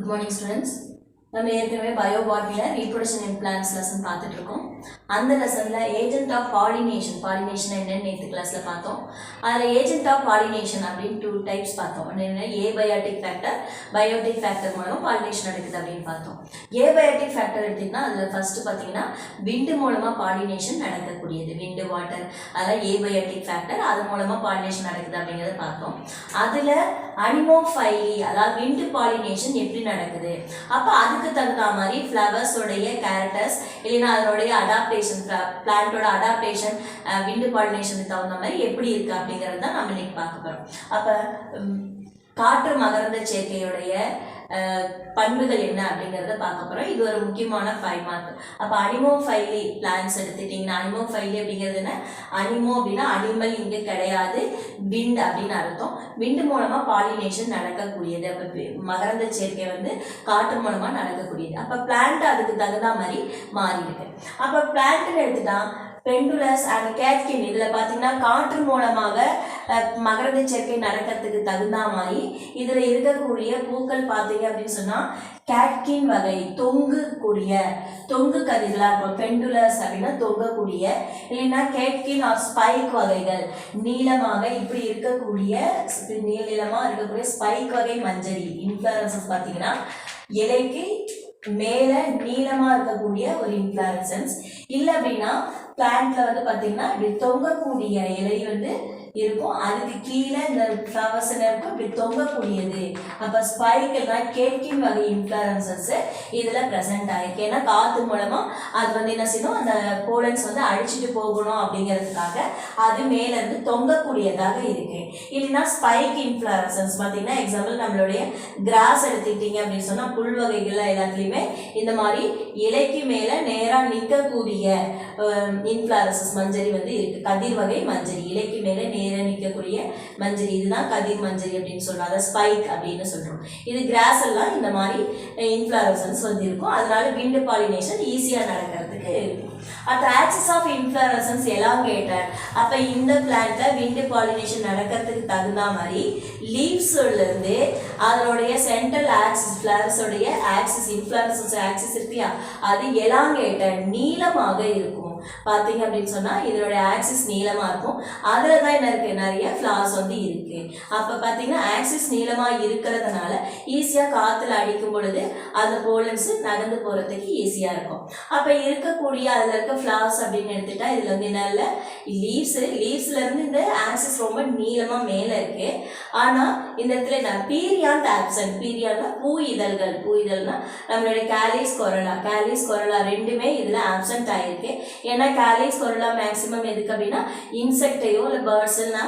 Good morning students. நம்ம ஏற்கனவே பயோபாட்னில reproduction in plants lesson பார்த்துட்டு இருக்கோம். அந்த லெசன்ல ஏஜென்ட் ஆஃப் பாலினேஷன் என்னன்னு நேற்று கிளாஸ்ல பார்த்தோம். அதில் ஏஜென்ட் ஆஃப் பாலினேஷன் அப்படின்னு 2 டைப்ஸ் பார்த்தோம். என்ன ஏபயாட்டிக் ஃபேக்டர், பயோட்டிக் ஃபேக்டர் மூலம் பாலினேஷன் நடக்குது அப்படின்னு பார்த்தோம். ஏபயாட்டிக் ஃபேக்டர் எடுத்திங்கன்னா அதில் ஃபர்ஸ்ட் பார்த்தீங்கன்னா விண்டு மூலமாக பாலினேஷன் நடக்கக்கூடியது. விண்டு வாட்டர் அதெல்லாம் ஏபயாட்டிக் ஃபேக்டர், அது மூலமாக பாலினேஷன் நடக்குது அப்படிங்கிறத பார்த்தோம். அதில் அனிமோஃபைலி அதாவது விண்டு பாலினேஷன் எப்படி நடக்குது, அப்போ அதுக்கு தகுந்த மாதிரி ஃப்ளவர்ஸோடைய கேரக்டர்ஸ் இல்லைன்னா அதனுடைய அடாப்டேஷன், பிளான்ட்டோட அடாப்டேஷன் விண்டு பாலினேஷனுக்கு தகுந்த மாதிரி எப்படி இருக்கு அப்படிங்கிறது தான் நம்ம இன்னைக்கு பார்க்க போகிறோம். அப்போ காற்று மகரந்த சேர்க்கையுடைய பண்புகள் என்ன அப்படிங்கிறத பார்க்க போகிறோம். இது ஒரு முக்கியமான 5 மார்க். அப்போ அனிமோஃபைலி பிளான்ஸ் எடுத்துட்டிங்கன்னா, அனிமோஃபைலி அப்படிங்கிறது என்ன? அனிமோ அப்படின்னா அனிமல் இங்கே கிடையாது, விண்ட் அப்படின்னு அர்த்தம். விண்டு மூலமாக பாலினேஷன் நடக்கக்கூடியது. அப்போ மகரந்த சேர்க்கை வந்து காற்று மூலமாக நடக்கக்கூடியது. அப்போ பிளான்ட் அதுக்கு தகுந்த மாதிரி மாறி இருக்கு. அப்போ பிளான்ட்னு எடுத்துட்டா பெண்டுலஸ் அண்ட் கேட்கின், இதில் பார்த்தீங்கன்னா காற்று மூலமாக மகரந்த சேர்க்கை நடக்கிறதுக்கு தகுந்த மாதிரி இதில் இருக்கக்கூடிய பூக்கள் பார்த்தீங்க அப்படின்னு சொன்னால் கேட்கின் வகை, தொங்கு கதிர்களாக இருக்கும். பெண்டுலஸ் அப்படின்னா தொங்கக்கூடிய, இல்லைன்னா கேட்கின் ஆர் ஸ்பைக் வகைகள், நீளமாக இப்படி இருக்கக்கூடிய நீளமாக இருக்கக்கூடிய ஸ்பைக் வகை மஞ்சரி இன்ஃப்ளரன்சஸ் பார்த்தீங்கன்னா இலைக்கு மேலே நீளமாக இருக்கக்கூடிய ஒரு இன்ஃப்ளரன்சன்ஸ். இல்லை அப்படின்னா பிளான்ட்ல வந்து பார்த்தீங்கன்னா இப்படி தொங்கக்கூடிய இலை வந்து இருக்கும், அதுக்கு கீழே இந்த ஃப்ளவர்ஸ் இருக்கும் இப்படி தொங்கக்கூடியது. அப்போ ஸ்பைக்கெல்னா கேட்கின் வகை இன்ஃப்ளரன்சஸ் இதில் ப்ரெசென்ட் ஆகிருக்கு. ஏன்னா காற்று மூலமாக அது வந்து என்ன செய்யணும், அந்த போலன்ஸ் வந்து அழிச்சிட்டு போகணும் அப்படிங்கிறதுக்காக அது மேலேருந்து தொங்கக்கூடியதாக இருக்கு. இல்லைன்னா ஸ்பைக் இன்ஃப்ளரன்சஸ் பார்த்தீங்கன்னா எக்ஸாம்பிள் நம்மளுடைய கிராஸ் எடுத்துக்கிட்டீங்க அப்படின்னு சொன்னால் புல் வகைகள் எல்லாத்துலேயுமே இந்த மாதிரி இலைக்கு மேலே நேராக நிற்கக்கூடிய இன்ஃப்ளரன்சஸ் மஞ்சரி வந்து இருக்கு. கதிர் வகை மஞ்சரி, இலைக்கு மேலே நேராக நிற்கக்கூடிய மஞ்சரி, இதுதான் கதிர் மஞ்சரி அப்படின்னு சொல்றோம். அதை ஸ்பைக் அப்படின்னு சொல்றோம். இது கிராஸ் எல்லாம் இந்த மாதிரி இன்ஃப்ளரன்சஸ் வந்து இருக்கும். அதனால விண்டு பாலினேஷன் ஈஸியாக நடக்கிறதுக்கு இருக்கும். at the axis of inflorescence elongated. அப்போ இந்த பிளான்ட்ல விண்டு பாலினேஷன் நடக்கிறதுக்கு தகுந்த மாதிரி லீவ்ஸ்ல இருந்து அதனுடைய சென்ட்ரல் ஆக்சிஸ், ஃப்ளவர்ஸோடைய ஆக்சிஸ், இன்ஃப்ளரன்சஸ் ஆக்சிஸ் இருக்கியா, அது எலாங்கேட்டட் நீளமாக இருக்கும். பார்த்தீங்க அப்படின்னு சொன்னால் இதனுடைய ஆக்சிஸ் நீளமாக இருக்கும். அதில் தான் என்ன இருக்குது, நிறைய ஃப்ளவர்ஸ் வந்து இருக்குது. அப்போ பார்த்தீங்கன்னா ஆக்சிஸ் நீளமாக இருக்கிறதுனால ஈஸியாக காற்றுல அடிக்கும் பொழுது அந்த போலன்ஸ் நகர்ந்து போகிறதுக்கு ஈஸியாக இருக்கும். அப்போ இருக்கக்கூடிய அதில் இருக்க ஃப்ளவர்ஸ் அப்படின்னு எடுத்துட்டா இதில் வந்து என்ன இல்லை, லீவ்ஸ்லேருந்து இந்த ஆக்சிஸ் ரொம்ப நீளமாக மேலே இருக்குது. ஆனால் இந்த இடத்துல என்ன பீரியாண்ட் ஆப்சன்ட், பீரியாண்ட்னா பூ இதழ்னா நம்மளுடைய கேலிஸ் கொரலா ரெண்டுமே இதில் ஆப்சன்ட் ஆகிருக்கு. ஏன்னா கேலிஸ் கொரலா மேக்ஸிமம் எதுக்கு அப்படின்னா இன்செக்டையோ இல்லை பேர்ட்ஸ்னா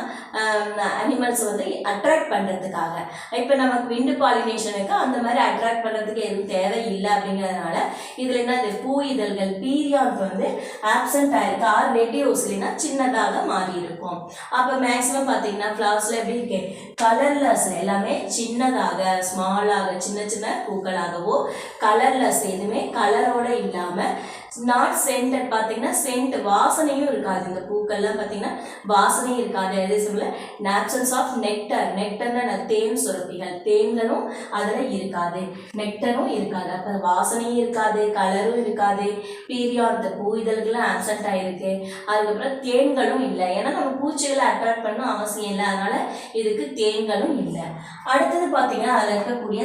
அனிமல்ஸ் வந்து அட்ராக்ட் பண்ணுறதுக்காக. இப்போ நமக்கு விண்டு பாலினேஷனுக்கு அந்த மாதிரி அட்ராக்ட் பண்ணுறதுக்கு எதுவும் தேவை இல்லை அப்படிங்கிறதுனால இதில் என்ன பூ இதழ்கள் பீரியாண்ட் வந்து ஆப்சன்ட் ஆயிருக்கு. ஆர் ரெடியூஸ் இல்லைன்னா சின்னதாக மாறி இருக்கும். அப்போ மேக்ஸிமம் பார்த்தீங்கன்னா ஃப்ளவர்ஸில் எப்படி இருக்கு, கலர்லெஸ் எல்லாமே சின்னதாக ஸ்மாலாக சின்ன பூக்களாகவோ, கலர்லெஸ் எதுவுமே கலரோட இல்லாமல், நாட் சென்டட் பார்த்தீங்கன்னா சென்ட் வாசனையும் இருக்காது. இந்த பூக்கள்லாம் பார்த்தீங்கன்னா வாசனையும் இருக்காது. அதே சமயம் ஆப்சன்ஸ் ஆஃப் நெக்டர்னா தேன் சுரப்பிகள், தேன்களும் அதில் இருக்காது, நெக்டரும் இருக்காது. அப்போ வாசனையும் இருக்காது, கலரும் இருக்காது. பீரியாண்ட் பூ இதழ்களும் ஆப்சன்ட் ஆகிருக்கு. அதுக்கப்புறம் தேன்களும் இல்லை, ஏன்னா நம்ம பூச்சிகளை அட்ராக்ட் பண்ணணும் அவசியம் இல்லை, அதனால இதுக்கு தேன்களும் இல்லை. அடுத்தது பார்த்தீங்கன்னா அதில் இருக்கக்கூடிய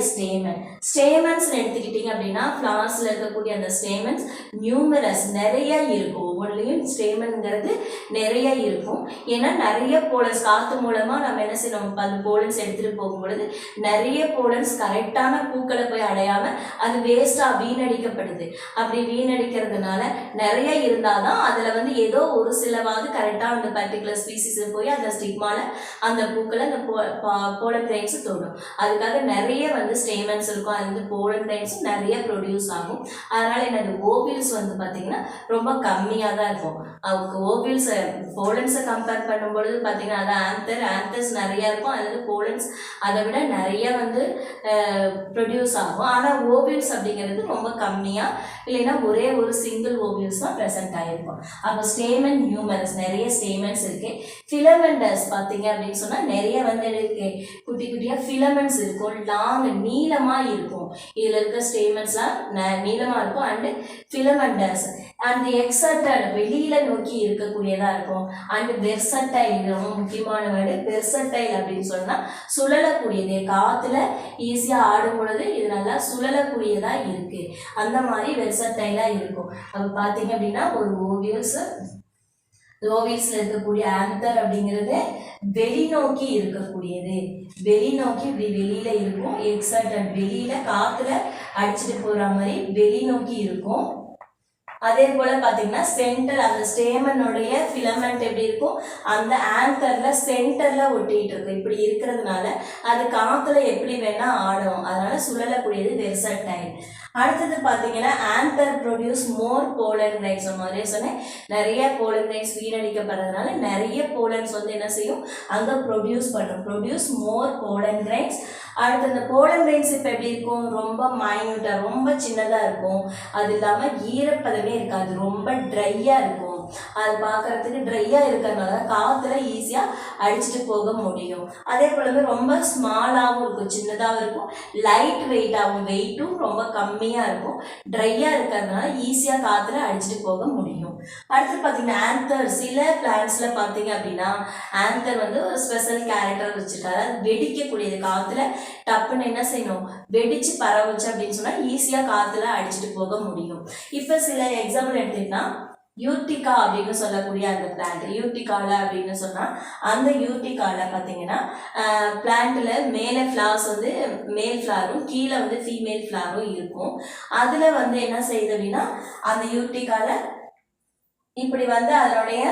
ஸ்டேமன்ஸ் எடுத்துக்கிட்டீங்க அப்படின்னா ஃப்ளவர்ஸில் இருக்கக்கூடிய அந்த ஸ்டேமன்ஸ் நியூமரஸ் நிறைய இருக்கும். ஒவ்வொன்றிலையும் ஸ்டேமன்ங்கிறது நிறைய இருக்கும். ஏன்னா நிறைய போலன்ஸ் காற்று மூலமாக நம்ம என்ன செய்யணும், அந்த போலன்ஸ் எடுத்துகிட்டு போகும்பொழுது நிறைய போலன்ஸ் கரெக்டான பூக்களை போய் அடையாமல் அது வேஸ்ட்டாக வீணடிக்கப்படுது. அப்படி வீணடிக்கிறதுனால நிறைய இருந்தால் தான் அதில் வந்து ஏதோ ஒரு சிலவாவது கரெக்டாக அந்த பர்டிகுலர் ஸ்பீசிஸில் போய் அந்த ஸ்டிக்மால அந்த பூக்களை அந்த போலன் கிரைன்ஸ் தோணும். அதுக்காக நிறைய வந்து ஸ்டேமன்ஸ் இருக்கும். அது வந்து போலன் கிரைன்ஸும் நிறைய ப்ரொடியூஸ் ஆகும். அதனால என்னது ஓவில்ஸ் வந்து பார்த்தீங்கன்னா ரொம்ப கம்மியாக தான் இருக்கும். அவங்களுக்கு ஓவில்ஸ் போலன்ஸை கம்பேர் பண்ணும்பொழுது பார்த்தீங்கன்னா அது ஆந்தர்ஸ் நிறையா இருக்கும். அது வந்து போலன்ஸ் அதை விட நிறைய வந்து ப்ரொடியூஸ் ஆகும். ஆனால் ஓவில்ஸ் அப்படிங்கிறது ரொம்ப கம்மியாக, இல்லைன்னா ஒரே ஒரு சிங்கிள் ஓவில்ஸ் தான் ப்ரெசென்ட் ஆகிருக்கும். அப்போ ஸ்டேமன் நியூமரஸ் நிறைய ஸ்டேமன்ஸ் இருக்கு. ஃபிலமெண்டஸ் பார்த்தீங்க அப்படின்னு சொன்னால் நிறைய வந்து இருக்கு, குட்டி குட்டியாக ஃபிலமெண்ட்ஸ் இருக்கும், லாங் நீளமாக இருக்கும். இருக்கும். இதில் இருக்க ஸ்டேமன்ஸ்லாம் நீளமாக இருக்கும். அண்டு ஃபிலமெண்டஸ் அண்ட் எக்ஸர்டட் வெளியில் நோக்கி இருக்கக்கூடியதாக இருக்கும். அண்டு வெர்சடைல் ரொம்ப முக்கியமான வேர்டு. வெர்சடைல் அப்படின்னு சொன்னால் சுழலக்கூடியது. காற்றுல ஈஸியாக ஆடும் பொழுது இது நல்லா சுழலக்கூடியதாக இருக்குது. அந்த மாதிரி வெர்சடைலாக இருக்கும். அப்போ பார்த்தீங்க அப்படின்னா ஒரு ஓவியல்ஸில் இருக்கக்கூடிய ஆந்தர் அப்படிங்கிறது வெளிநோக்கி இருக்கக்கூடியது. வெளிநோக்கி இப்படி வெளியில இருக்கும். எக்ஸர்டட் வெளியில காத்துல அடிச்சுட்டு போற மாதிரி வெளிநோக்கி இருக்கும். அதே போல பாத்தீங்கன்னா சென்டர் அந்த ஸ்டேமனுடைய ஃபிலமெண்ட் எப்படி இருக்கும், அந்த ஆந்தர்ல சென்டர்ல ஒட்டிட்டு இருக்கும். இப்படி இருக்கிறதுனால அது காத்துல எப்படி வேணா ஆடும். அதனால சுழலக்கூடியது வெர்சடைல். அடுத்தது பார்த்தீங்கன்னா anther produce more pollen grains. மாதிரியே சொன்னேன், நிறைய போலன் கிரைன்ஸ் வீணடிக்கப்படுறதுனால நிறைய போலன்ஸ் வந்து என்ன செய்யும், அங்கே ப்ரொடியூஸ் மோர் போலன் கிரைன்ஸ். அடுத்து இந்த போலன் கிரைன்ஸ் இப்போ எப்படி இருக்கும், ரொம்ப மைன்யூட்டாக ரொம்ப சின்னதாக இருக்கும். அது இல்லாமல் ஈரப்பதமே இருக்காது, ரொம்ப ட்ரையாக இருக்கும். அது பார்க்கறதுக்கு ட்ரையாக இருக்கிறதுனால காற்றுல ஈஸியாக அடிச்சுட்டு போக முடியும். அதே போலவே ரொம்ப ஸ்மாலாகவும் இருக்கும், சின்னதாகவும் இருக்கும், லைட் வெயிட்டாகவும், வெயிட்டும் ரொம்ப கம்மியாக இருக்கும். ட்ரையாக இருக்கிறதுனால ஈஸியாக காற்றுல அடிச்சுட்டு போக முடியும். அடுத்து பார்த்தீங்கன்னா ஆந்தர் சில பிளான்ட்ஸில் பார்த்தீங்க அப்படின்னா ஆந்தர் வந்து ஒரு ஸ்பெஷல் கேரக்டர் வச்சுருக்காரு. அது வெடிக்கக்கூடியது. காற்றுல டப்புன்னு என்ன செய்யணும், வெடிச்சு பரவுச்சு அப்படின்னு சொன்னால் ஈஸியாக காற்றுல அடிச்சுட்டு போக முடியும். இப்போ சில எக்ஸாம்பிள் எடுத்துக்கிட்டா யூர்டிகா அப்படின்னு சொல்லக்கூடிய அந்த பிளான்ட். யூர்டிகால அப்படின்னு சொன்னால் அந்த யூர்டிகால பார்த்தீங்கன்னா பிளான்ட்ல மேலே ஃப்ளவர்ஸ் வந்து மேல் ஃப்ளவரும் கீழே வந்து ஃபீமேல் ஃப்ளவரும் இருக்கும். அதில் வந்து என்ன செய்யுது அப்படின்னா அந்த யூர்டிகால இப்படி வந்து அதனுடைய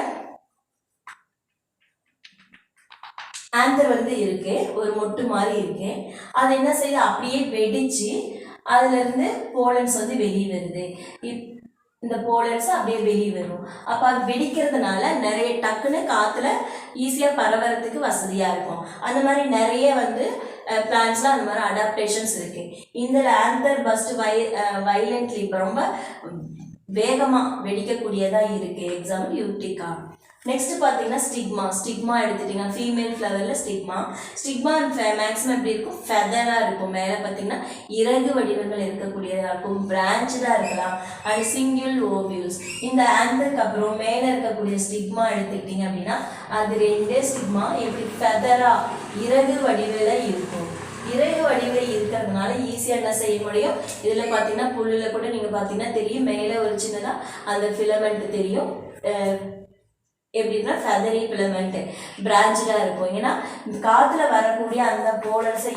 ஆந்தர் வந்து இருக்கு, ஒரு மொட்டு மாதிரி இருக்கு. அது என்ன செய்யுது, அப்படியே வெடிச்சு அதுல இருந்து போலன்ஸ் வந்து வெளியே வருது. இந்த போலன்ஸ் அப்படியே வெளியே வரும். அப்போ அது வெடிக்கிறதுனால நிறைய டக்குன்னு காற்றுல ஈஸியாக பரவறதுக்கு வசதியாக இருக்கும். அந்த மாதிரி நிறைய வந்து பிளான்ட்ஸில் அந்த மாதிரி அடாப்டேஷன்ஸ் இருக்குது. இந்த ஆந்தர் பஸ்ட் வைலண்ட்லி ரொம்ப வேகமாக வெடிக்கக்கூடியதாக இருக்குது. எக்ஸாம்பிள் யூர்டிகா. நெக்ஸ்ட் பார்த்தீங்கன்னா ஸ்டிக்மா எடுத்துட்டிங்கன்னா ஃபீமேல் ஃப்ளவரில் ஸ்டிக்மா மேக்ஸிமம் எப்படி இருக்கும், ஃபெதராக இருக்கும். மேலே பார்த்தீங்கன்னா இறகு வடிவங்கள் இருக்கக்கூடியதாக இருக்கும், பிரான்ச்சாக இருக்கலாம். And single ovules. இந்த ஆந்தருக்கு அப்புறம் மேலே இருக்கக்கூடிய ஸ்டிக்மா எடுத்துக்கிட்டிங்க அப்படின்னா அது 2 ஸ்டிக்மா எப்படி ஃபெதராக இறகு வடிவில் இருக்கும். இறகு வடிவில் இருக்கிறதுனால ஈஸியாக என்ன செய்ய முடியும், இதில் பார்த்தீங்கன்னா புல்லில் கூட நீங்கள் பார்த்தீங்கன்னா தெரியும், மேலே ஒரு சின்னதாக அந்த ஃபிலமெண்ட் தெரியும். எப்படின்னா ஃபெதரி ஃபிலமெண்ட் பிரான்ச்சாக இருக்கும். ஏன்னா காற்றுல வரக்கூடிய அந்த போலன்ஸை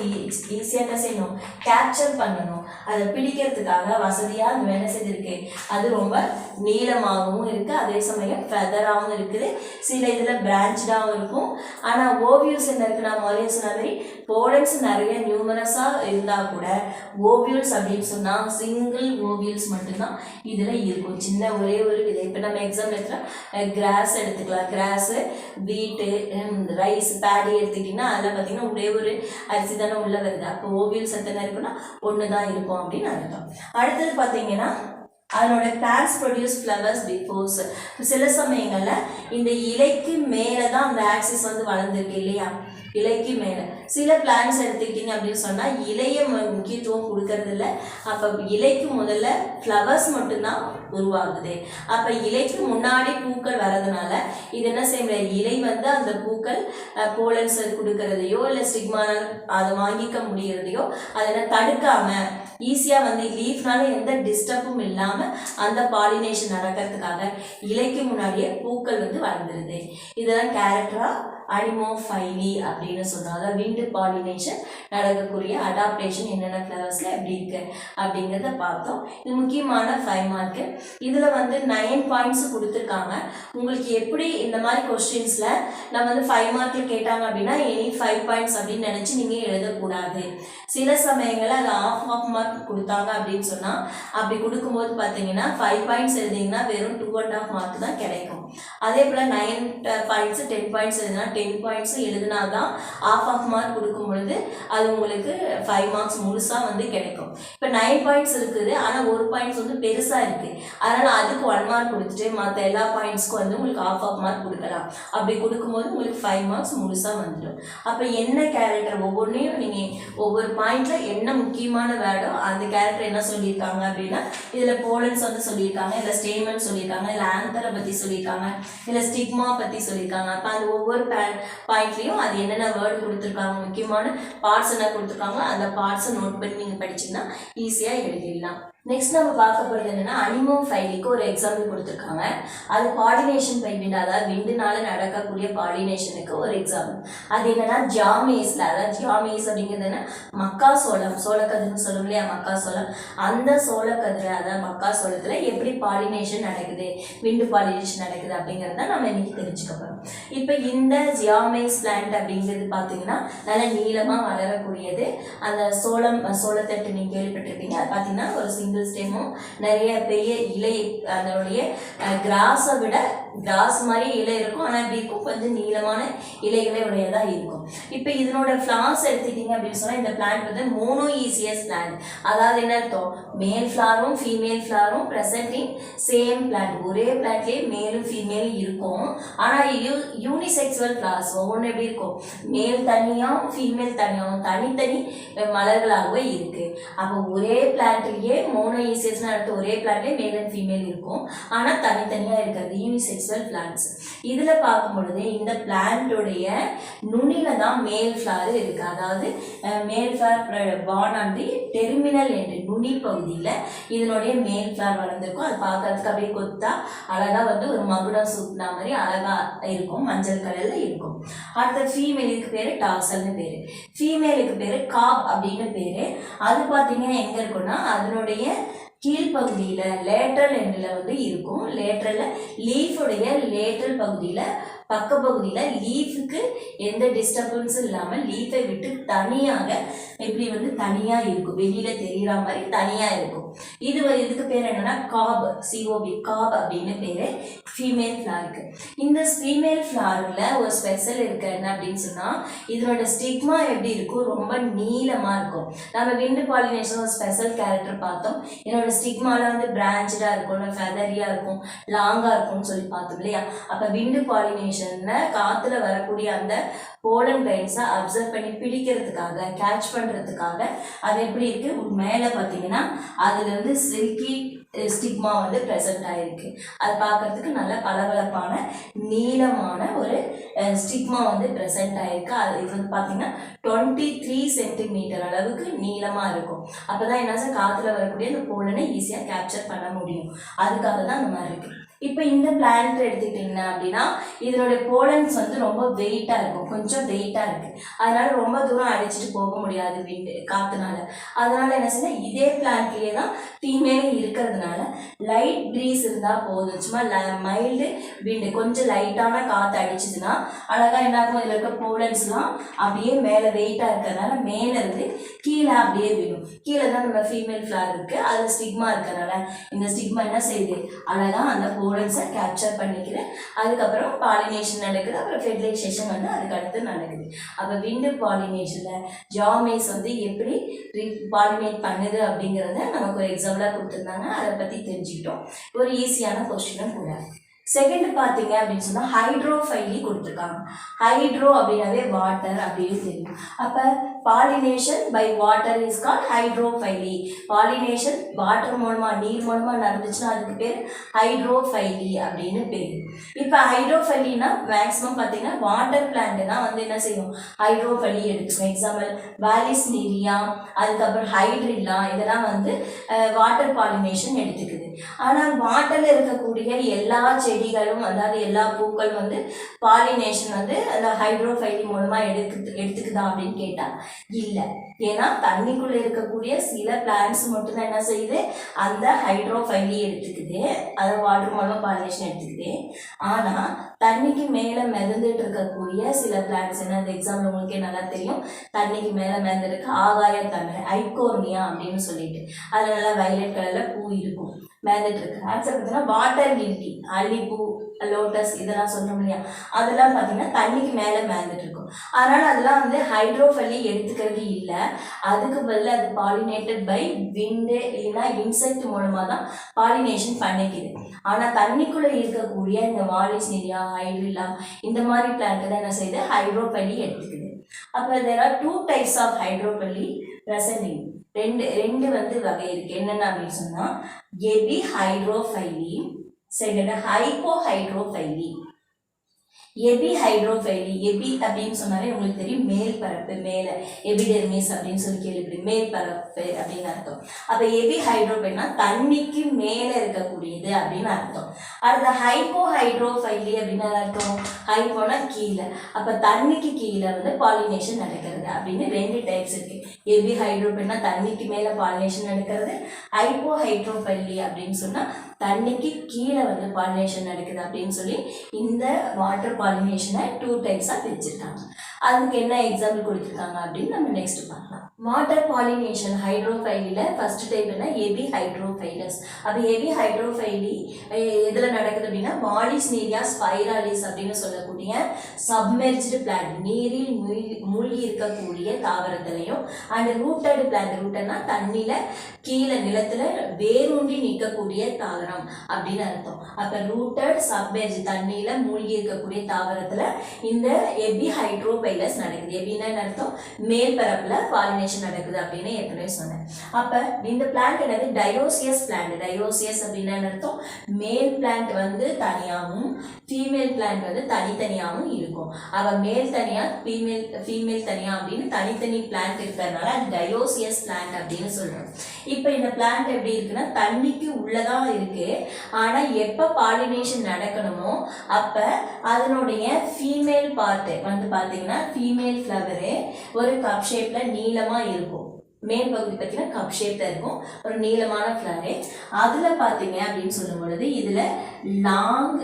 ஈஸியாக என்ன செய்யணும், கேப்சர் பண்ணணும். அதை பிடிக்கிறதுக்காக வசதியாக அந்த வேலை செஞ்சுருக்கு. அது ரொம்ப நீளமாகவும் இருக்குது, அதே சமயம் ஃபெதராகவும் இருக்குது. சில இதில் பிரான்ச்சாகவும் இருக்கும். ஆனால் ஓவியூல்ஸ் என்ன இருக்குது, நான் முதல்ல சொன்ன மாதிரி போலன்ஸ் நிறைய நியூமரஸாக இருந்தால் கூட ஓவியூல்ஸ் அப்படின்னு சொன்னால் சிங்கிள் ஓவியூல்ஸ் மட்டும்தான் இதில் இருக்கும். சின்ன ஒரே ஒரு விதை. இப்போ நம்ம எக்ஸாம்பிள் எடுத்துகிட்டா கிராஸ் எடுத்துக்கலாம். கிராஸு, வீட்டு, ரைஸ், பேடி எடுத்துக்கிட்டிங்கன்னா அதில் பார்த்தீங்கன்னா ஒரே ஒரு அரிசி தானே உள்ளே வருது. அப்போ ஓவியல்ஸ் எத்தனை இருக்குன்னா 1 தான் இருக்கும் அப்படின்னு அர்த்தம். அடுத்தது பார்த்தீங்கன்னா அதனோட பிளான்ஸ் ப்ரொடியூஸ் ஃப்ளவர்ஸ் பிஃபோர்ஸ். சில சமயங்களில் இந்த இலைக்கு மேலே தான் அந்த ஆக்சிஸ் வந்து வளர்ந்துருக்கு இல்லையா, இலைக்கு மேலே. சில பிளான்ஸ் எடுத்துக்கிட்டிங்க அப்படின்னு சொன்னால் இலையை முக்கியத்துவம் கொடுக்கறது இல்லை. அப்போ இலைக்கு முதல்ல ஃப்ளவர்ஸ் மட்டும்தான் உருவாகுது. அப்போ இலைக்கு முன்னாடி பூக்கள் வர்றதுனால இது என்ன செய்ய முடியாது, இலை வந்து அந்த பூக்கள் போலன்ஸ் கொடுக்கறதையோ இல்லை ஸ்டிக்மானால் அதை வாங்கிக்க முடியறதையோ அதெல்லாம் தடுக்காமல் ஈஸியாக வந்து லீஃப்னால எந்த டிஸ்டர்பும் இல்லாமல் அந்த பாலினேஷன் நடக்கிறதுக்காக இலைக்கு முன்னாடியே பூக்கள் வந்து வளர்ந்துருது. இதெல்லாம் கேரக்டராக அனிமோஃபைலி அப்படின்னு சொல்கிறோம். அதாவது விண்டு பாலினேஷன் நடக்கக்கூடிய அடாப்டேஷன் என்னென்ன ஃப்ளவர்ஸில் எப்படி இருக்குது அப்படிங்கிறத பார்த்தோம். இது முக்கியமான 5 மார்க்கு. இதில் வந்து 9 பாயிண்ட்ஸ் கொடுத்துருக்காங்க. உங்களுக்கு எப்படி இந்த மாதிரி கொஸ்டின்ஸில் நம்ம வந்து 5 மார்க்கில் கேட்டாங்க அப்படின்னா எனி 5 பாயிண்ட்ஸ் அப்படின்னு நினச்சி நீங்கள் எழுதக்கூடாது. சில சமயங்களில் அது ஆஃப் மார்க் கொடுத்தாங்க அப்படின்னு சொன்னால் அப்படி கொடுக்கும்போது பார்த்தீங்கன்னா 5 பாயிண்ட்ஸ் எழுதிங்கன்னா வெறும் 2.5 மார்க் தான் கிடைக்கும். அதே போல் 9 பாயிண்ட்ஸு 10 பாயிண்ட்ஸ் எழுதினா 10 பாயிண்ட்ஸும் எழுதினா தான் ஆஃப் மார்க் கொடுக்கும் பொழுது அது உங்களுக்கு 5 மார்க்ஸ் முழுசாக வந்து கிடைக்கும். இப்போ 9 பாயிண்ட்ஸ் இருக்குது, ஆனால் ஒரு பாயிண்ட்ஸ் வந்து பெருசாக இருக்குது, அதனால் அதுக்கு 1 மார்க் கொடுத்துட்டு மற்ற எல்லா பாயிண்ட்ஸ்க்கும் வந்து உங்களுக்கு ஆஃப் மார்க் கொடுக்கலாம். அப்படி கொடுக்கும்போது உங்களுக்கு 5 மார்க்ஸ் முழுசாக வந்துடும். அப்போ என்ன கேரக்டர் ஒவ்வொன்றையும் நீங்கள் ஒவ்வொரு பாயிண்டில் என்ன முக்கியமான வேர்டோ அந்த கேரக்டர் என்ன சொல்லியிருக்காங்க அப்படின்னா, இதில் போலன்ஸ் வந்து சொல்லியிருக்காங்க, இதில் ஸ்டேட்மெண்ட் சொல்லியிருக்காங்க, இதில் ஆன்சரை பற்றி சொல்லியிருக்காங்க, இதில் ஸ்டிக்மா பற்றி சொல்லியிருக்காங்க. அப்போ அது ஒவ்வொரு பாயிண்ட்லேயும் அது என்னென்ன வேர்டு கொடுத்துருக்காங்க, முக்கியமான பார்ட்ஸ் என்ன கொடுத்துருக்காங்க, அந்த பார்ட்ஸை நோட் பண்ணி நீங்கள் படிச்சிங்கன்னா ஈஸியாக எழுதிடலாம். நெக்ஸ்ட் நம்ம பார்க்க போகிறது என்னென்னா அனிமோஃபைலிக்கு ஒரு எக்ஸாம்பிள் கொடுத்துருக்காங்க. அது பாலினேஷன் பை விண்ட், அதாவது விண்டுனால நடக்கக்கூடிய பாலினேஷனுக்கு ஒரு எக்ஸாம்பிள். அது என்னென்னா ஜாமேஸில், அதாவது ஜாமேஸ் அப்படிங்கிறது என்ன, மக்காசோளம், சோளக்கதிர்னு சொல்லும் இல்லையா, மக்காசோளம், அந்த சோளக்கதிரை அதாவது மக்காசோளத்தில் எப்படி பாலினேஷன் நடக்குது, விண்டு பாலினேஷன் நடக்குது அப்படிங்கிறத நம்ம இன்னைக்கு தெரிஞ்சுக்க போகிறோம். இப்போ இந்த ஜியாமேஸ் பிளான்ட் அப்படிங்கிறது பார்த்தீங்கன்னா நல்லா நீளமாக வளரக்கூடியது. அந்த சோளத்தட்டு நீங்கள் கேள்விப்பட்டிருப்பீங்க. அது பார்த்தீங்கன்னா ஒரு சிங்கிள் ஸ்டெம்மும் நிறைய பெரிய இலை, அதனுடைய கிராஸை விட கிராஸ் மாதிரி இலை இருக்கும், ஆனால் இப்படி இருக்கும், கொஞ்சம் நீளமான இலைகளை உடையதாக இருக்கும். இப்போ இதனோட ஃப்ளார்ஸ் எடுத்துக்கிட்டீங்க அப்படின்னு சொன்னால் இந்த பிளான்ட் வந்து மோனோஈசியஸ் பிளான்ட். அதாவது என்ன அர்த்தம், மேல் ஃப்ளாரும் ஃபீமேல் ஃப்ளாரும் ப்ரெசன்ட் இன் சேம் பிளான்ட், ஒரே பிளான்ட்லேயே மேலும் ஃபீமேலும் இருக்கும். ஆனால் யூனிசெக்சுவல் ஃப்ளார்ஸ் ஒவ்வொன்று எப்படி இருக்கும், மேல் தனியாகவும் ஃபீமேல் தனியாகவும் தனித்தனி மலர்களாகவே இருக்குது. அப்போ ஒரே பிளான்ட்லேயே மோனோஈசியஸ்னு அடுத்து ஒரே பிளான்ட்லேயே மேல் அண்ட் ஃபீமேல் இருக்கும், ஆனால் தனித்தனியாக இருக்கிறது யூனிசெக்சுவல் பிளான்ட்ஸ். இதில் பார்க்கும் பொழுது இந்த பிளான்ட்டுடைய நுனியில தான் மேல் ஃப்ளார் இருக்குது. அதாவது மேல் flower born on the terminal என்ற நுனி பகுதியில் இதனுடைய மேல் ஃப்ளார் வளர்ந்துருக்கும். அது பார்க்கறதுக்கு அப்படியே கொத்தா அழகாக வந்து ஒரு மகுடம் சூப்னா மாதிரி அழகாக இருக்கும், மஞ்சள் கலரில் இருக்கும். அடுத்த ஃபீமேலுக்கு பேர் டாசல்னு பேர், ஃபீமேலுக்கு பேர் காப் அப்படின்னு பேர். அது பார்த்தீங்கன்னா எங்கே இருக்குன்னா அதனுடைய கீழ்ப்பகுதியில் லேட்ரல் எண்டில் வந்து இருக்கும். லேட்ரலில் லீஃபுடைய லேட்ரல் பகுதியில் பக்க பகுதியில் லீஃபுக்கு எந்த டிஸ்டர்பன்ஸும் இல்லாமல் லீஃபை விட்டு தனியாக இப்படி வந்து தனியாக இருக்கும், வெளியில் தெரிகிற மாதிரி தனியாக இருக்கும். இதுக்கு பேர் என்னென்னா காப், சிஓபி, காப் அப்படின்னு பேர் ஃபீமேல் ஃப்ளாருக்கு. இந்த ஃபீமேல் ஃப்ளாரில் ஒரு ஸ்பெஷல் இருக்குது என்ன அப்படின்னு சொன்னால், இதனோட ஸ்டிக்மா எப்படி இருக்கும், ரொம்ப நீளமாக இருக்கும். நம்ம விண்டு பாலினேஷன் ஒரு ஸ்பெஷல் கேரக்டர் பார்த்தோம். என்னோட ஸ்டிக்மாவில் வந்து பிரான்ச்சாக இருக்கும், ஃபெதரியாக இருக்கும், லாங்காக இருக்கும்னு சொல்லி பார்த்தோம் இல்லையா. அப்போ விண்டு பாலினேஷன் காத்துல வரக்கூடிய அந்த போலன் கிரைன்ஸை அப்சர்வ் பண்ணி பிடிக்கிறதுக்காக, கேட்ச் பண்ணுறதுக்காக அது எப்படி இருக்கு, மேலே பார்த்தீங்கன்னா அதுல இருந்து சில்கி ஸ்டிக்மா வந்து ப்ரெசென்ட் ஆகிருக்கு. அது பார்க்கறதுக்கு நல்ல பளபளப்பான நீளமான ஒரு ஸ்டிக்மா வந்து ப்ரெசென்ட் ஆகிருக்கு. அது இது வந்து பார்த்தீங்கன்னா 23 சென்டிமீட்டர் அளவுக்கு நீளமாக இருக்கும். அப்போ தான் என்ன காற்றுல வரக்கூடிய அந்த போலனை ஈஸியாக கேப்சர் பண்ண முடியும். அதுக்காக தான் அந்த மாதிரி இருக்குது. இப்போ இந்த பிளான்ட் எடுத்துக்கிட்டிங்கன்னா அப்படின்னா இதனுடைய போலன்ஸ் வந்து ரொம்ப வெயிட்டாக இருக்கும், கொஞ்சம் வெயிட்டாக இருக்குது. அதனால் ரொம்ப தூரம் அடிச்சுட்டு போக முடியாது விண்டு காற்றுனால. அதனால் என்ன செய்யணும், இதே பிளான்ட்லேயே தான் ஃபீமேலும் இருக்கிறதுனால லைட் ப்ரீஸ் இருந்தால் போதும். சும்மா மைல்டு விண்டு, கொஞ்சம் லைட்டான காற்று அடிச்சுதுன்னா அழகாக என்ன ஆகும், இதில் இருக்க போலன்ஸ்லாம் அப்படியே மேலே வெயிட்டாக இருக்கிறதுனால மேலே இருந்து கீழே அப்படியே விடும். கீழே தான் நம்ம ஃபீமேல் ஃப்ளார் இருக்குது, அதில் ஸ்டிக்மா இருக்கிறதுனால இந்த ஸ்டிக்மா என்ன செய்யுது, அழகாக அந்த போலன்ஸை கேப்சர் பண்ணிக்குது. அதுக்கப்புறம் பாலினேஷன் நடக்குது, அப்புறம் ஃபெர்டிலைசேஷன் வந்து அதுக்கு அடுத்து நடக்குது. அப்போ விண்டு பாலினேஷனில் ஜாமேஸ் வந்து எப்படி பாலினேட் பண்ணுது அப்படிங்கிறத நமக்கு ஒரு எக்ஸாம்பிளாக கொடுத்துருந்தாங்க. அதை பற்றி தெரிஞ்சுக்கிட்டோம். ஒரு ஈஸியான கொஸ்டினும் கூட. செகண்ட் பார்த்தீங்க அப்படின்னு சொன்னால் ஹைட்ரோஃபைலி கொடுத்துருக்காங்க. ஹைட்ரோ அப்படின்னாவே வாட்டர் அப்படின்னு தெரியும். அப்போ pollination by water is call hydrophily. Pollination water மூலமாக, நீர் மூலமாக நடந்துச்சுன்னா அதுக்கு பேர் ஹைட்ரோஃபைலி அப்படின்னு பேர். இப்போ ஹைட்ரோஃபைலினா மேக்ஸிமம் பார்த்தீங்கன்னா வாட்டர் பிளான்ட் தான் வந்து என்ன செய்யும், ஹைட்ரோஃபைலி எடுத்துக்கணும். எக்ஸாம்பிள் வாலிஸ்னீரியா, அதுக்கப்புறம் ஹைட்ரில்லா, இதெல்லாம் வந்து வாட்டர் பாலினேஷன் எடுத்துக்குது. ஆனால் வாட்டரில் இருக்கக்கூடிய எல்லா செடிகளும், அதாவது எல்லா பூக்களும் வந்து பாலினேஷன் வந்து அந்த ஹைட்ரோஃபைலி மூலமாக எடுத்துக்குதா அப்படின்னு கேட்டால் இல்லை. ஏன்னா தண்ணிக்குள்ளே இருக்கக்கூடிய சில பிளான்ட்ஸ் மட்டும்தான் என்ன செய்யுது, அந்த ஹைட்ரோஃபைலி எடுத்துக்குது, அதை வாட்டர் மூலமாக பாலினேஷன் எடுத்துக்குது. ஆனால் தண்ணிக்கு மேலே மிதந்துட்டு இருக்கக்கூடிய சில பிளான்ட்ஸ் என்ன, அந்த எக்ஸாம்பிள் உங்களுக்கே நல்லா தெரியும். தண்ணிக்கு மேலே மிதந்துருக்கு ஆகாய தாமரை, ஐகோர்னியா அப்படின்னு சொல்லிட்டு, அதில் நல்லா வயலட் கலரில் பூ இருக்கும், மிதந்துட்டு இருக்கு. ஆன்சர் பார்த்தீங்கன்னா வாட்டர் லில்லி, அல்லிப்பூ, லோட்டஸ் இதெல்லாம் சொல்றோம் இல்லையா, அதெல்லாம் பார்த்தீங்கன்னா தண்ணிக்கு மேலே மிதந்துட்டு இருக்கும். அதனால அதெல்லாம் வந்து ஹைட்ரோஃபைலி எடுத்துக்கிறது இல்லை. அதுக்கு பதில் அது பாலினேட்டட் பை விண்டு இல்லைன்னா இன்செக்ட் மூலமாக தான் பாலினேஷன் பண்ணிக்குது. ஆனால் தண்ணிக்குள்ளே இருக்கக்கூடிய இந்த வாலிஸ்னீரியா, ஹைட்ரில்லா இந்த மாதிரி பிளான்ட் தான் என்ன செய்யுது, ஹைட்ரோஃபைலி எடுத்துக்குது. அப்போ there are 2 types of hydrophyly present in ரெண்டு வந்து வகை இருக்கு. என்னென்ன அப்படின்னு சொன்னா எபிஹைட்ரோஃபைலி, செகண்ட் ஹைப்போஹைட்ரோஃபைலி. எபிஹைட்ரோஃபைலி, எபி அப்படின்னு சொன்னாலே உங்களுக்கு தெரியும் மேல் பரப்பு, மேலே எபிடெர்மிஸ் அப்படின்னு சொல்லி கேள்விப்படும், மேல் பரப்பு அப்படின்னு அர்த்தம். அப்போ எபிஹைட்ரோஃபைலினா தண்ணிக்கு மேலே இருக்கக்கூடியது அப்படின்னு அர்த்தம். அடுத்த ஹைப்போஹைட்ரோஃபைலி அப்படின்னு அர்த்தம், ஹைப்போனா கீழே, அப்போ தண்ணிக்கு கீழே வந்து பாலினேஷன் நடக்கிறது அப்படின்னு 2 டைப்ஸ் இருக்கு. எபிஹைட்ரோஃபைலினா தண்ணிக்கு மேலே பாலினேஷன் நடக்கிறது, ஹைப்போஹைட்ரோஃபைலி அப்படின்னு சொன்னால் தண்ணிக்கு கீழே வந்து பாலினேஷன் நடக்குது அப்படின்னு சொல்லி இந்த வாட்டர் பாலினேஷனை 2 டைப்ஸாக பிரிச்சிருக்காங்க. அதுக்கு என்ன எக்ஸாம்பிள் கொடுத்துருக்காங்க அப்படின்னு நம்ம நெக்ஸ்ட் பார்க்கலாம். வாட்டர் பாலினேஷன் ஹைட்ரோஃபைலியில் ஃபர்ஸ்ட் டைப் என்ன, எபிஹைட்ரோஃபைலஸ். அப்போ எபிஹைட்ரோஃபைலி எதில் நடக்குது அப்படின்னா வாலிஸ்னீரியா ஸ்பைராலிஸ் அப்படின்னு சொல்லக்கூடிய சப்மெர்ஜ்டு பிளான்ட், நீரில் மூழ்கி இருக்கக்கூடிய தாவரத்திலையும், அண்ட் ரூட்டட் பிளான்ட், ரூட்டட்னா தண்ணியில் கீழே நிலத்தில் வேரூன்றி நிற்கக்கூடிய தாவரம் அப்படின்னு அர்த்தம். அப்போ ரூட்டட் சப்மெர்ஜ் தண்ணியில் மூழ்கி இருக்கக்கூடிய தாவரத்தில் இந்த எபிஹைட்ரோஃபைலஸ் நடக்குது. எபின்னா அர்த்தம் மேல் பரப்பில் பாலினேஷன் நடக்குது அப்படின்னு ஏற்கனவே சொன்னேன். அப்போ இந்த பிளான்ட் என்னது, டயோசியஸ் பிளான்ட். டயோசியஸ் அப்படின்னு அர்த்தம் மேல் பிளான்ட் வந்து தனியாகவும் ஃபீமேல் பிளான்ட் வந்து தனித்தனியாகவும் இருக்கும். அவள் மேல் தனியா ஃபீமேல் தனியா அப்படின்னு தனித்தனி பிளான்ட் இருக்கிறதுனால டயோசியஸ் பிளான்ட் அப்படின்னு சொல்றோம். இப்போ இந்த பிளான்ட் எப்படி இருக்குன்னா தண்ணிக்கு உள்ளதான் இருக்கு. ஆனால் எப்போ பாலினேஷன் நடக்கணுமோ அப்போ அதனுடைய ஃபீமேல் பார்ட்டு வந்து பார்த்தீங்கன்னா ஃபீமேல் ஃப்ளவரு ஒரு கப் ஷேப்பில் நீளமாக இருக்கும். மேல் பகுதி பார்த்தீங்கன்னா கப் ஷேப்ல இருக்கும், ஒரு நீளமான ஃப்ளவரு. அதில் பார்த்தீங்க அப்படின்னு சொல்லும் பொழுது இதில் லாங்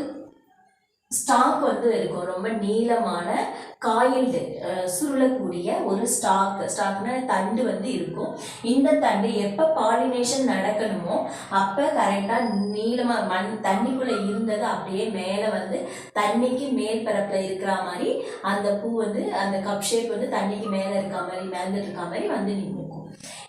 ஸ்டாக் வந்து இருக்கும், ரொம்ப நீளமான காயில்டு சுருளக்கூடிய ஒரு ஸ்டாக்னா தண்டு வந்து இருக்கும். இந்த தண்டு எப்போ பாலினேஷன் நடக்கணுமோ அப்போ கரெக்டாக நீளமாக தண்ணிக்குள்ளே இருந்தது அப்படியே மேலே வந்து தண்ணிக்கு மேல் பரப்பில் இருக்கிற மாதிரி அந்த பூ வந்து அந்த கப் ஷேப் வந்து தண்ணிக்கு மேலே இருக்க மாதிரி மேலே இருக்க மாதிரி வந்து நிற்கும்.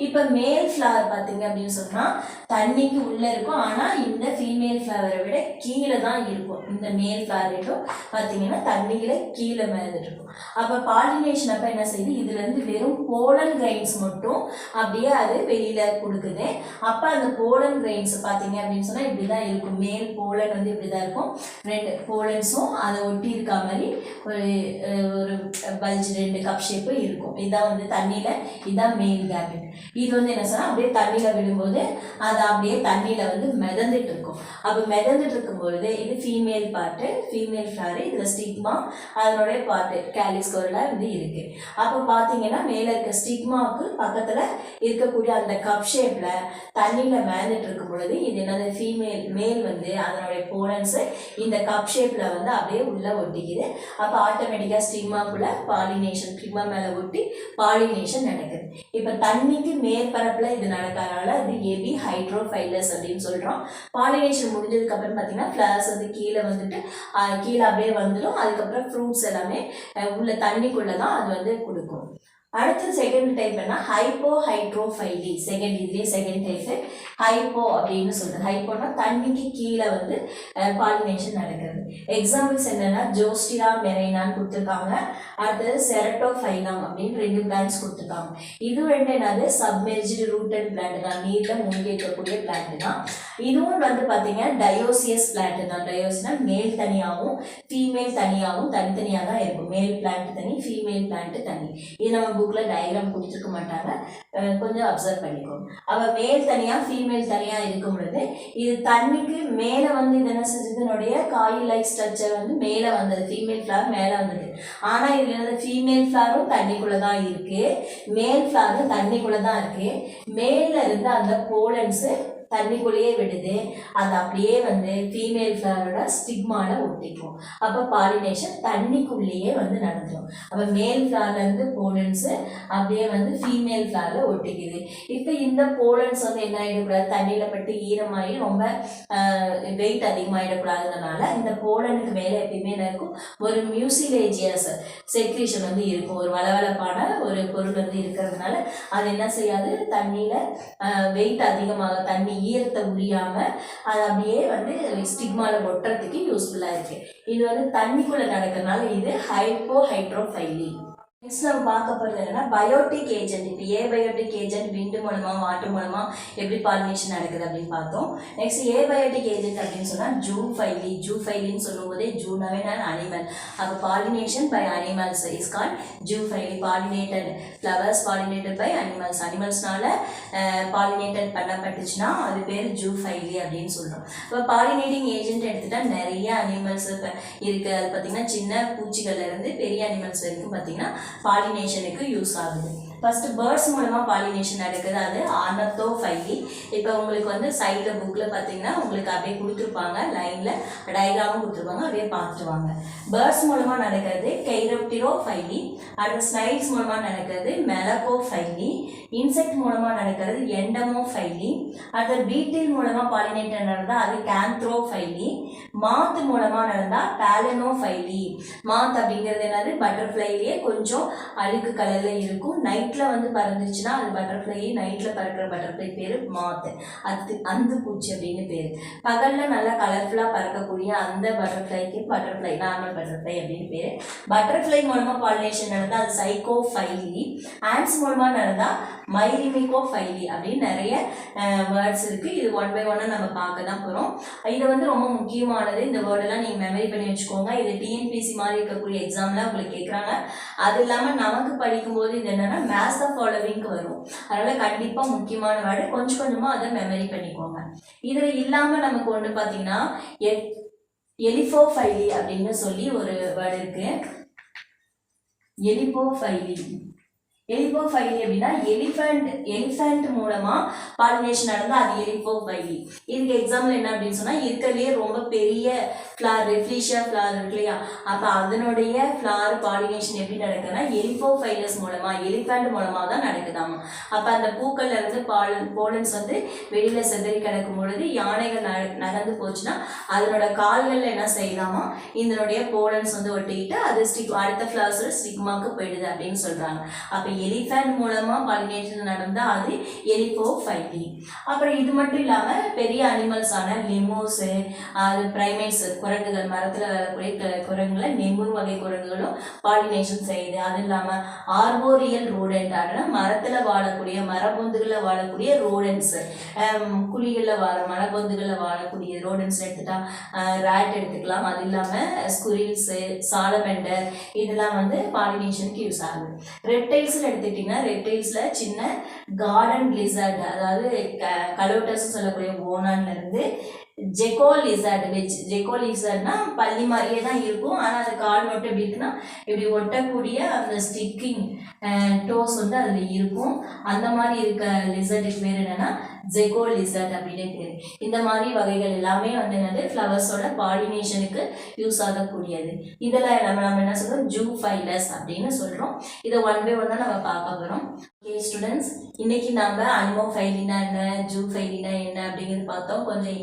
இப்போ மேல் ஃப்ளவர் பார்த்தீங்க அப்படின்னு சொன்னால் தண்ணிக்கு உள்ளே இருக்கும், ஆனால் இந்த ஃபீமேல் ஃப்ளவரை விட கீழே தான் இருக்கும். இந்த மேல் ஃப்ளவரும் பார்த்தீங்கன்னா தண்ணியில் கீழே மேலே இருக்கும். அப்போ பாலினேஷன் அப்போ என்ன செய்யுது, இதுலேருந்து வெறும் போலன் கிரைன்ஸ் மட்டும் அப்படியே அது வெளியில் கொடுக்குது. அப்போ அந்த போலன் கிரைன்ஸ் பார்த்தீங்க அப்படின்னு சொன்னால் இப்படி தான் இருக்கும். மேல் போலன் வந்து இப்படி தான் இருக்கும், 2 போலன்ஸும் அதை ஒட்டி இருக்க மாதிரி ஒரு பல்ஜ் 2 கப் ஷேப்பு இருக்கும். இதான் வந்து தண்ணியில், இதுதான் மேல் கேபிட். இது வந்து என்ன சொன்னால் அப்படியே தண்ணியில் விடும்போது அது அப்படியே தண்ணியில் வந்து மிதந்துட்டு இருக்கும். அப்போ மிதந்துட்டு இருக்கும்பொழுது இது ஃபீமேல் பார்ட்டு, ஃபீமேல் ஃப்ளவர், இதில் ஸ்டிக்மா அதனுடைய பார்ட்டு கேலிக்ஸ் கோரில் வந்து இருக்குது. அப்போ பார்த்தீங்கன்னா மேலே இருக்க ஸ்டிக்மாவுக்கு பக்கத்தில் இருக்கக்கூடிய அந்த கப் ஷேப்பில் தண்ணியில் மிதந்துட்டு இருக்கும் பொழுது இது என்னது, மேல் வந்து அதனுடைய போலன்ஸு இந்த கப் ஷேப்பில் வந்து அப்படியே உள்ளே ஒட்டிக்குது. அப்போ ஆட்டோமேட்டிக்காக ஸ்டிக்மாக்குள்ளே பாலினேஷன், ஸ்டிக்மா மேலே ஒட்டி பாலினேஷன் நடக்குது. இப்போ தண்ணிக்கு மேற்பரப்பில் இது நடக்கிறதுனால அது எபிஹைட்ரோஃபைலஸ் அப்படின்னு சொல்கிறோம். பாலினேஷன் முடிஞ்சதுக்கு அப்புறம் பார்த்தீங்கன்னா ஃப்ளவர்ஸ் வந்து கீழே வந்துட்டு கீழே அப்படியே வந்துடும். அதுக்கப்புறம் ஃப்ரூட்ஸ் எல்லாமே உள்ள தண்ணிக்குள்ளே தான் அது வந்து கொடுக்கும். அடுத்து செகண்ட் டைப் என்ன, ஹைப்போஹைட்ரோஃபைலி. இதுலேயே செகண்ட் டைப் ஹைப்போ அப்படின்னு சொல்கிறது. ஹைப்போனா தண்ணிக்கு கீழே வந்து பாலினேஷன் நடக்கிறது. எக்ஸாம்பிள்ஸ் என்னென்னா ஜோஸ்டிரா மெரைனான்னு கொடுத்துருக்காங்க, அடுத்தது செரட்டோஃபைலம் அப்படின்னு 2 பிளான்ட்ஸ் கொடுத்துருக்காங்க. இது 2 என்னது, சப்மெர்ஜ்டு ரூட்டட் பிளான்ட் தான், நீரில் மூழ்கி இருக்கக்கூடிய பிளான்ட் தான். இதுவும் வந்து பார்த்தீங்கன்னா டயோசியஸ் பிளான்ட் தான். டயோசினா மேல் தனியாகவும் ஃபீமேல் தனியாகவும் தனித்தனியாக தான் இருக்கும். மேல் பிளான்ட் தனி, ஃபீமேல் பிளான்ட் தனி. இது நம்ம புக்கில் டயக்ராம் கொடுத்துருக்க மாட்டாங்க, கொஞ்சம் அப்சர்வ் பண்ணிக்கோங்க. அவள் மேல் தனியாக ஃபீமேல் தனியாக இருக்கும் பொழுது இது தண்ணிக்கு மேலே வந்து இது என்ன செஞ்சது, இதனுடைய காயில் லைக் ஸ்ட்ரக்சர் வந்து மேலே வந்தது, ஃபீமேல் ஃப்ளவர் மேலே வந்தது. ஆனால் இதில் என்னது, ஃபீமேல் ஃப்ளவரும் தண்ணிக்குள்ளே தான் இருக்குது, மேல் ஃப்ளவரும் தண்ணிக்குள்ளே தான் இருக்குது. மேலில் இருந்து அந்த போலன்ஸு தண்ணிக்குள்ளேயே விடுது, அது அப்படியே வந்து ஃபீமேல் ஃப்ளவரோட ஸ்டிக்மால ஒட்டிக்கும். அப்போ பாலினேஷன் தண்ணிக்குள்ளேயே வந்து நடந்துடும். அப்போ மேல் ஃப்ளவர்லேருந்து போலன்ஸு அப்படியே வந்து ஃபீமேல் ஃப்ளவரில் ஒட்டிக்குது. இப்போ இந்த போலன்ஸ் வந்து என்ன ஆகிடக்கூடாது, தண்ணியில் பட்டு ஈரமாகி ரொம்ப வெயிட் அதிகமாகிடக்கூடாதுனால இந்த போலனுக்கு மேலே எப்பயுமே என்ன இருக்கும், ஒரு மியூசிலேஜியஸ் செக்ரீஷன் வந்து இருக்கும். ஒரு வளவளப்பான ஒரு பொருள் வந்து இருக்கிறதுனால அது என்ன செய்யாது, தண்ணியில் வெயிட் அதிகமாக தண்ணி ஈரத்தை உரியாமல் அது அப்படியே வந்து ஸ்டிக்மாவில் ஒட்டுறதுக்கு யூஸ்ஃபுல்லாக இருக்குது. இது வந்து தண்ணிக்குள்ளே நடக்கிறதுனால இது ஹைட்ரோஃபைலி. நெக்ஸ்ட் நம்ம பார்க்க போகிறது என்னன்னா பயோட்டிக் ஏஜென்ட். இப்போ ஏபயோட்டிக் ஏஜென்ட் விண்டு மூலமாக வாட்டர் மூலமாக எப்படி பாலினேஷன் நடக்குது அப்படின்னு பார்த்தோம். நெக்ஸ்ட் ஏபயோட்டிக் ஏஜென்ட் அப்படின்னு சொன்னால் ஜூஃபைலி. ஜூஃபைலின்னு சொல்லும்போதே ஜூனாவே நான் அனிமல். அப்போ pollination by animals is called zoophily. Pollinated flowers pollinated by animals. அனிமல்ஸ்னால பாலினேட்டட் பண்ணப்பட்டுச்சுன்னா அது பேர் ஜூஃபைலி அப்படின்னு சொல்கிறோம். இப்போ பாலினேட்டிங் ஏஜென்ட் எடுத்துகிட்டா நிறைய அனிமல்ஸ் இருக்குது. அது பார்த்திங்கன்னா சின்ன பூச்சிகள்லேருந்து பெரிய அனிமல்ஸ் வரைக்கும் பார்த்திங்கன்னா பாலினேஷனுக்கு யூஸ் ஆகுது. ஃபர்ஸ்ட் பேர்ட்ஸ் மூலமா பாலினேஷன் நடக்குது, அது ஆர்னத்தோஃபைலி. இப்போ உங்களுக்கு வந்து சைடில் புக்கில் பார்த்தீங்கன்னா உங்களுக்கு அப்படியே கொடுத்துருப்பாங்க, லைனில் டயக்ராமும் கொடுத்துருப்பாங்க, அப்படியே பார்த்துருவாங்க. பேர்ட்ஸ் மூலமாக நடக்கிறது கெய்ரோப்டிரோஃபைலி. அடுத்து ஸ்னைல்ஸ் மூலமாக நடக்கிறது மெலகோஃபைலி. இன்செக்ட் மூலமாக நடக்கிறது எண்டமோஃபைலி. அடுத்து பீட்டில் மூலமாக பாலினேட் நடந்தால் அது கேந்த்ரோஃபைலி. மாத்து மூலமாக நடந்தால் பேலனோஃபைலி. மாத் அப்படிங்கிறது என்னது, பட்டர்ஃப்ளைலேயே கொஞ்சம் அழுக்கு கலரில் இருக்கும். நைட்டில் வந்து பறந்துச்சுன்னா அது பட்டர்ஃப்ளை, நைட்டில் பறக்கிற பட்டர்ஃப்ளை பேர் மாத்து. அது அந்து பூச்சி அப்படின்னு பேர். பகலில் நல்லா கலர்ஃபுல்லாக பறக்கக்கூடிய அந்த பட்டர்ஃப்ளைக்கு பட்டர்ஃப்ளை, நார்மல் பட்டர்ஃப்ளை அப்படின்னு பேர். பட்டர்ஃப்ளை மூலமாக பாலினேஷன் நடந்தால் அது சைக்கோஃபைலி. ஆண்ட்ஸ் மூலமாக நடந்தால் மைரிமிகோஃபைலி அப்படின்னு நிறைய வேர்ட்ஸ் இருக்குது. இது ஒன் பை ஒன்னாக நம்ம பார்க்க தான் போகிறோம். இது வந்து ரொம்ப முக்கியமானது. இந்த வேர்டெல்லாம் நீங்கள் மெமரி பண்ணி வச்சுக்கோங்க. இது டிஎன்பிசி மாதிரி இருக்கக்கூடிய எக்ஸாமில் உங்களுக்கு கேட்குறாங்க. அது இல்லாமல் நமக்கு படிக்கும்போது இது என்னென்னா மேத்ஸ் த ஃபாலோவிங்க்கு வரும். அதனால் கண்டிப்பாக முக்கியமான வேர்டு, கொஞ்சம் கொஞ்சமாக அதை மெமரி பண்ணிக்கோங்க. இதில் இல்லாமல் நமக்கு ஒன்று பார்த்தீங்கன்னா எலிஃபோஃபைலி அப்படின்னு சொல்லி ஒரு வேர்டு இருக்குது. எலிஃபோஃபைலி. எலிஃபோஃபைலி அப்படின்னா எலிஃபண்ட் மூலமா பாலினேஷன் நடந்தால் அது எலிஃபோஃபைலி. இதுக்கு எக்ஸாம்பிள் என்ன அப்படின்னு சொன்னால், இருக்கிறதுலே ரொம்ப பெரிய ஃப்ளார் ரெஃப்ளீஷியா ஃப்ளார் இருக்கு இல்லையா, அப்போ அதனுடைய ஃப்ளார் பாலினேஷன் எப்படி நடக்குதுன்னா எலிஃபோஃபைலஸ் மூலமாக, எலிஃபண்ட் மூலமாக தான் நடக்குதாமா. அப்போ அந்த பூக்கள்ல இருந்து போலன்ஸ் வந்து வெளியில் செதறி கிடக்கும் பொழுது யானைகள் நகர்ந்து போச்சுன்னா அதனோட கால்களில் என்ன செய்யலாமா, இதனுடைய போலன்ஸ் வந்து ஒட்டிக்கிட்டு அது அடுத்த ஃப்ளவர்ஸோட ஸ்டிக்மாக்கு போயிடுது அப்படின்னு சொல்கிறாங்க. அப்போ எலிஃபண்ட் மூலமா பாலினேஷன் நடந்தா அது எலிஃபோஃபைலி. அப்புறம் இது மட்டும் இல்லாம பெரிய அனிமல்ஸான லெமூர்ஸ், அது பிரைமேட்ஸ், குரங்குகள், மரத்துல வரக்கூடிய குரங்குல லெமூர் வகை குரங்குகளும் பாலினேஷன் செய்யுது. அது இல்லாம ஆர்போரியல் ரோடென்ட், அப்படின்னா மரத்துல வாழக்கூடிய, மரபொந்துகள்ல வாழக்கூடிய ரோடன்ஸ், குழிகளில் வாழ மரபொந்துகளில் வாழக்கூடிய ரோடன்ஸ் எடுத்துட்டா ரேட் எடுத்துக்கலாம். அது இல்லாம ஸ்குரில்ஸ், சாலமெண்டர், இதெல்லாம் வந்து பாலினேஷனுக்கு யூஸ் ஆகுது. ரெப்டைல்ஸ் எடுத்துக்கிட்டிங்கன்னா ரெப்டைல்ஸில் சின்ன கார்டன் லிசர்ட், அதாவது கலோட்டஸ் சொல்லக்கூடிய ஓனான்லேருந்து ஜெக்கோ லிசர்ட்னா பள்ளி மாதிரியே தான் இருக்கும். ஆனால் அது கால் மட்டும் எப்படி இருக்குன்னா இப்படி ஒட்டக்கூடிய அந்த ஸ்டிக்கிங் டோஸ் வந்து அதில் இருக்கும். அந்த மாதிரி இருக்க லிசர்ட்டுக்கு பேர் என்னென்னா ஜெக்கோ லிசர்ட் அப்படின்னு பேர். இந்த மாதிரி வகைகள் எல்லாமே வந்து என்னது ஃப்ளவர்ஸோட பாலினேஷனுக்கு யூஸ் ஆகக்கூடியது. இதில் நம்ம என்ன சொல்கிறோம், ஜூஃபைலஸ் அப்படின்னு சொல்கிறோம். இதை ஒன் பை ஒன்னாக நம்ம பார்க்க போகிறோம். ஓகே ஸ்டூடெண்ட்ஸ், இன்னைக்கு நம்ம அனிமோஃபைலினா என்ன, ஜூஃபைலினா என்ன அப்படிங்கிறது பார்த்தோம். கொஞ்சம்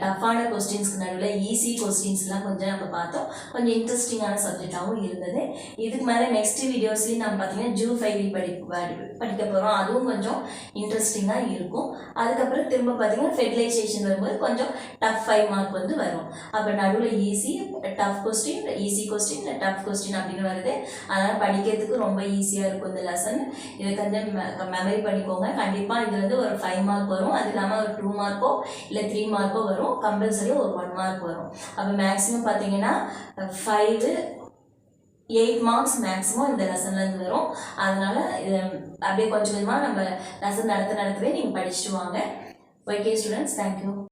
டஃப்பான கொஸ்டின்ஸ்க்கு நடுவில் ஈஸி கொஸ்டின்ஸ்லாம் கொஞ்சம் நம்ம பார்த்தோம். கொஞ்சம் இன்ட்ரெஸ்டிங்கான சப்ஜெக்டாகவும் இருந்தது. இதுக்கு மேலே நெக்ஸ்ட் வீடியோஸ்லேயும் நம்ம பார்த்தீங்கன்னா ஜூஃபைலி படிக்க போகிறோம். அதுவும் கொஞ்சம் இன்ட்ரெஸ்டிங்காக இருக்கும். அதுக்கப்புறம் திரும்ப பார்த்தீங்கன்னா ஃபெர்டிலைசேஷன் வரும்போது கொஞ்சம் டஃப் 5 மார்க் வந்து வரும். அப்போ நடுவில் easy, tough question, easy question, tough question அப்படின்னு வருது. அதனால் படிக்கிறதுக்கு ரொம்ப ஈஸியாக இருக்கும் இந்த லெசன். இதை கொஞ்சம் மெமரி பண்ணிக்கோங்க. கண்டிப்பாக இதுல இருந்து ஒரு 5 மார்க் வரும். அது இல்லாமல் ஒரு 2 மார்க்கோ இல்லை 3 மார்க்கோ வரும். கம்பல்சரி ஒரு 1 மார்க் வரும். அப்போ மேக்ஸிமம் பார்த்தீங்கன்னா 5 8 மார்க்ஸ் மேக்ஸிமம் இந்த லெசன்லேருந்து வரும். அதனால அப்படியே கொஞ்சம் கொஞ்சமாக நம்ம லெசன் நடத்தவே நீங்கள் படிச்சுட்டு வாங்க. Okay students, thank you.